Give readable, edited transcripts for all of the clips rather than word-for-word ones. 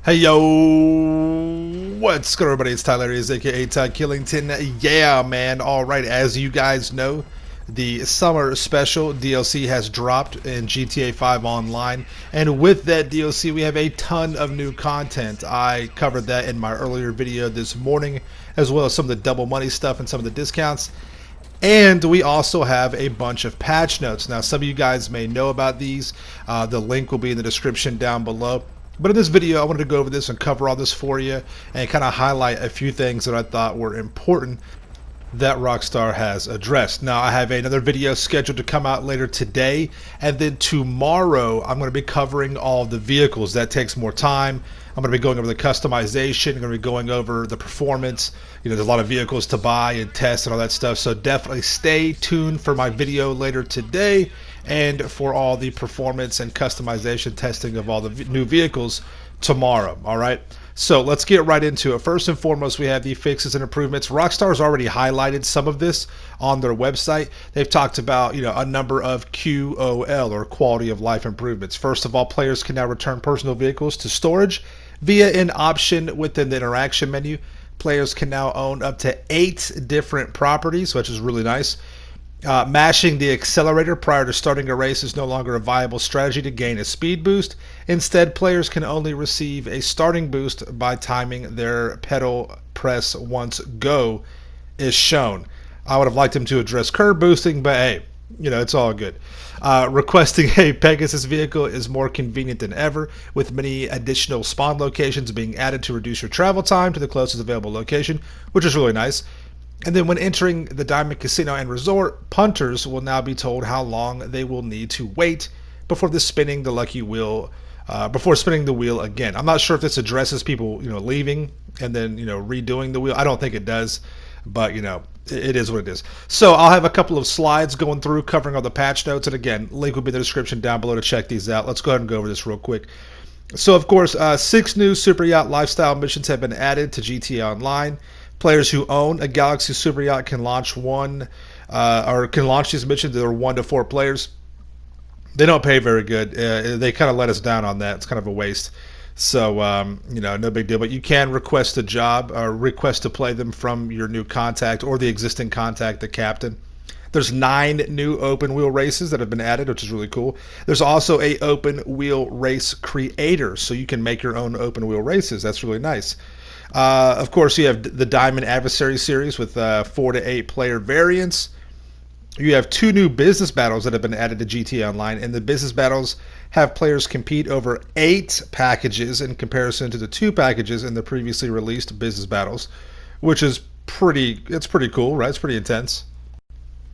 Hey yo, what's good everybody? It's Tylarious, aka Ty Killington. Yeah, man. Alright, as you guys know, the summer special DLC has dropped in GTA 5 Online, and with that DLC we have a ton of new content. I covered that in my earlier video this morning, as well as some of the double money stuff and some of the discounts. And we also have a bunch of patch notes. Now, some of you guys may know about these. The link will be in the description down below. But in this video, I wanted to go over this and cover all this for you and kind of highlight a few things that I thought were important that Rockstar has addressed. Now, I have another video scheduled to come out later today, and then tomorrow I'm going to be covering all the vehicles. That takes more time. I'm going to be going over the customization. I'm going to be going over the performance. You know, there's a lot of vehicles to buy and test and all that stuff, so definitely stay tuned for my video later today and for all the performance and customization testing of all the new vehicles tomorrow. All right, so let's get right into it. First and foremost, we have the fixes and improvements. Rockstar's already highlighted some of this on their website. They've talked about, you know, a number of QOL, or quality of life improvements. First of all, players can now return personal vehicles to storage via an option within the interaction menu. Players can now own up to 8 different properties, which is really nice. Mashing the accelerator prior to starting a race is no longer a viable strategy to gain a speed boost. Instead, players can only receive a starting boost by timing their pedal press once go is shown. I would have liked him to address curb boosting, but hey, you know, it's all good. Requesting a Pegasus vehicle is more convenient than ever, with many additional spawn locations being added to reduce your travel time to the closest available location, which is really nice. And then when entering the Diamond Casino and Resort, punters will now be told how long they will need to wait before spinning the lucky wheel, before spinning the wheel again. I'm not sure if this addresses people, you know, leaving and then, you know, redoing the wheel. I don't think it does, but, you know, it is what it is. So I'll have a couple of slides going through covering all the patch notes, and again, link will be in the description down below to check these out. Let's go ahead and go over this real quick. So of course, 6 new Super Yacht lifestyle missions have been added to GTA Online. Players who own a Galaxy Super Yacht can launch these missions. There are 1 to 4 players. They don't pay very good. They kind of let us down on that. It's kind of a waste. So, you know, no big deal. But you can request a job or request to play them from your new contact or the existing contact, the captain. There's 9 new open wheel races that have been added, which is really cool. There's also a open wheel race creator, so you can make your own open wheel races. That's really nice. Of course, you have the Diamond Adversary series with 4 to 8 player variants. You have 2 new business battles that have been added to GTA Online, and the business battles have players compete over 8 packages in comparison to the 2 packages in the previously released business battles, which is pretty cool, right? It's pretty intense.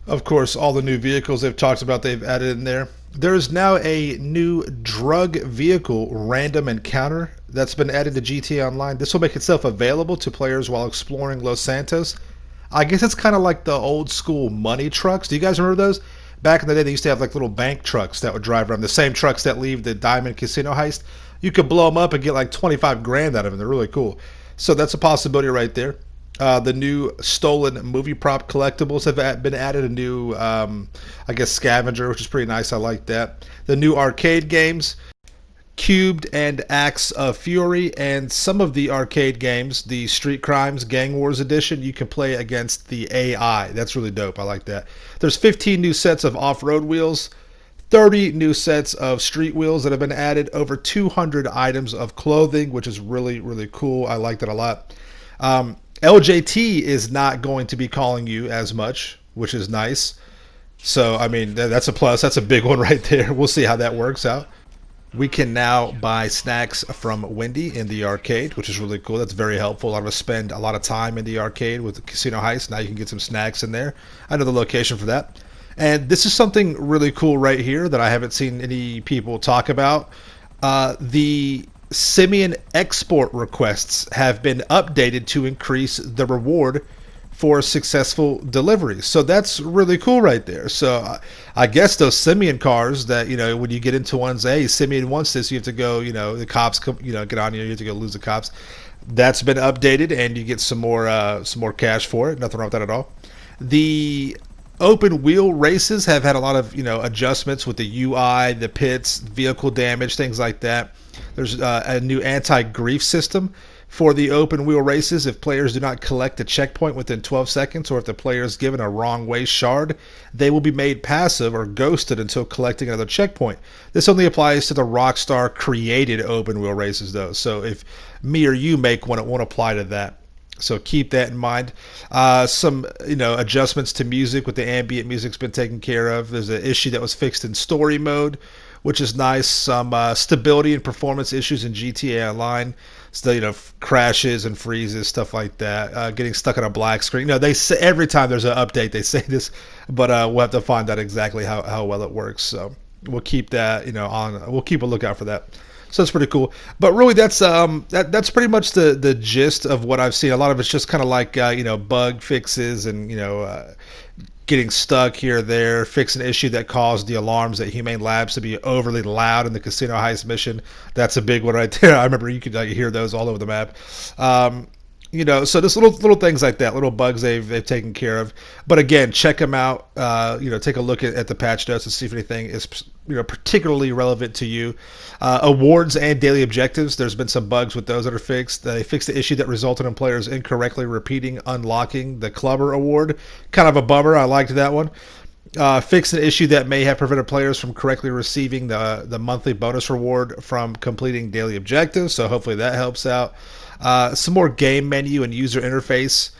Of course, all the new vehicles they've talked about, they've added in there. There is now a new drug vehicle random encounter that's been added to GTA Online. This will make itself available to players while exploring Los Santos. I guess it's kind of like the old school money trucks. Do you guys remember those? Back in the day, they used to have like little bank trucks that would drive around. The same trucks that leave the Diamond Casino heist. You could blow them up and get like 25 grand out of them. They're really cool. So that's a possibility right there. The new stolen movie prop collectibles have been added. A new, I guess, scavenger, which is pretty nice. I like that. The new arcade games, Cubed and Acts of Fury, and some of the arcade games, the Street Crimes Gang Wars Edition, you can play against the AI. That's really dope. I like that. There's 15 new sets of off-road wheels, 30 new sets of street wheels that have been added, over 200 items of clothing, which is really, really cool. I like that a lot. LJT is not going to be calling you as much, which is nice. So, I mean, that's a plus. That's a big one right there. We'll see how that works out. We can now buy snacks from Wendy in the arcade, which is really cool. That's very helpful. A lot of us spend a lot of time in the arcade with the casino heist. Now you can get some snacks in there. I know the location for that. And this is something really cool right here that I haven't seen any people talk about. The Simeon export requests have been updated to increase the reward for successful deliveries. So that's really cool right there. So I guess those Simeon cars that, you know, when you get into ones, hey, Simeon wants this, you have to go, you know, the cops come, you know, get on you have to go lose the cops. That's been updated, and you get some more cash for it. Nothing wrong with that at all. The open wheel races have had a lot of adjustments with the UI, the pits, vehicle damage, things like that. There's a new anti-grief system for the open wheel races. If players do not collect a checkpoint within 12 seconds, or if the player is given a wrong way shard, they will be made passive or ghosted until collecting another checkpoint. This only applies to the Rockstar created open wheel races though. So if me or you make one, it won't apply to that. So keep that in mind. Some adjustments to music with the ambient music's been taken care of. There's an issue that was fixed in story mode, which is nice. Some stability and performance issues in GTA Online. So, crashes and freezes, stuff like that. Getting stuck on a black screen. They say every time there's an update they say this, but we'll have to find out exactly how well it works. So we'll keep that on. We'll keep a lookout for that. So that's pretty cool. But really, that's pretty much the gist of what I've seen. A lot of it's just kind of like bug fixes and getting stuck here or there, fix an issue that caused the alarms at Humane Labs to be overly loud in the casino heist mission. That's a big one right there. I remember you could hear those all over the map. So just little things like that, little bugs they've taken care of. But again, check them out. Take a look at the patch notes and see if anything is particularly relevant to you. Awards and daily objectives. There's been some bugs with those that are fixed. They fixed the issue that resulted in players incorrectly repeating unlocking the Clubber award. Kind of a bummer. I liked that one. Fix an issue that may have prevented players from correctly receiving the monthly bonus reward from completing daily objectives. So hopefully that helps out. Some more game menu and user interface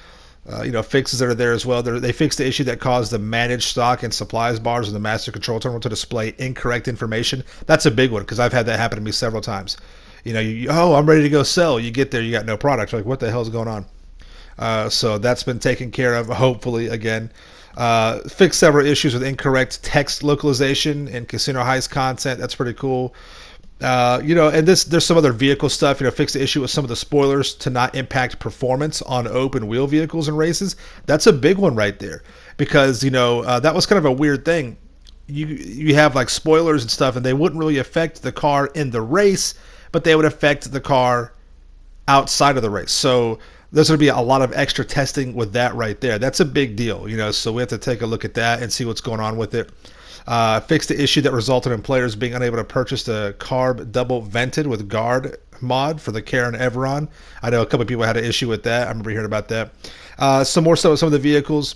fixes that are there as well. They fixed the issue that caused the managed stock and supplies bars in the master control terminal to display incorrect information. That's a big one because I've had that happen to me several times. I'm ready to go sell. You get there, you got no product. You're like, what the hell is going on? So that's been taken care of, hopefully, again. Fixed several issues with incorrect text localization in casino heist content. That's pretty cool. And there's some other vehicle stuff. Fix the issue with some of the spoilers to not impact performance on open wheel vehicles and races. That's a big one right there because that was kind of a weird thing. You have like spoilers and stuff, and they wouldn't really affect the car in the race, but they would affect the car outside of the race. So there's going to be a lot of extra testing with that right there. That's a big deal, so we have to take a look at that and see what's going on with it. Fixed the issue that resulted in players being unable to purchase the carb double vented with guard mod for the Karen Everon. I know a couple of people had an issue with that. I remember hearing about that. Some more so with some of the vehicles,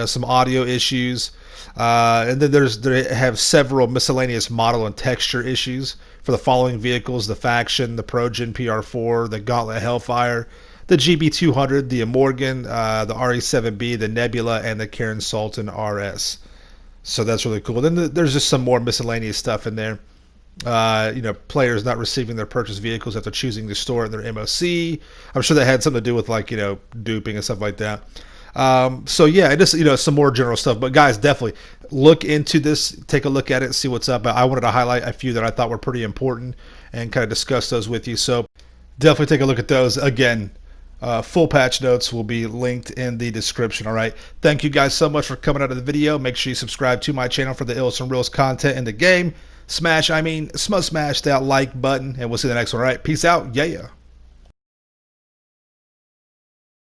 some audio issues, and then they have several miscellaneous model and texture issues for the following vehicles: the Faction, the Progen PR4, the Gauntlet Hellfire, the GB200, the Morgan, the RE7B, the Nebula, and the Karen Sultan RS. So that's really cool. Then there's just some more miscellaneous stuff in there. Players not receiving their purchased vehicles after choosing to store it in their MOC. I'm sure that had something to do with duping and stuff like that. Just some more general stuff. But guys, definitely look into this, take a look at it, and see what's up. I wanted to highlight a few that I thought were pretty important and kind of discuss those with you. So definitely take a look at those. Again, full patch notes will be linked in the description. All right. Thank you guys so much for coming out of the video. Make sure you subscribe to my channel for the illest and realest content in the game. Smash that like button, and we'll see you in the next one. All right. Peace out. Yeah.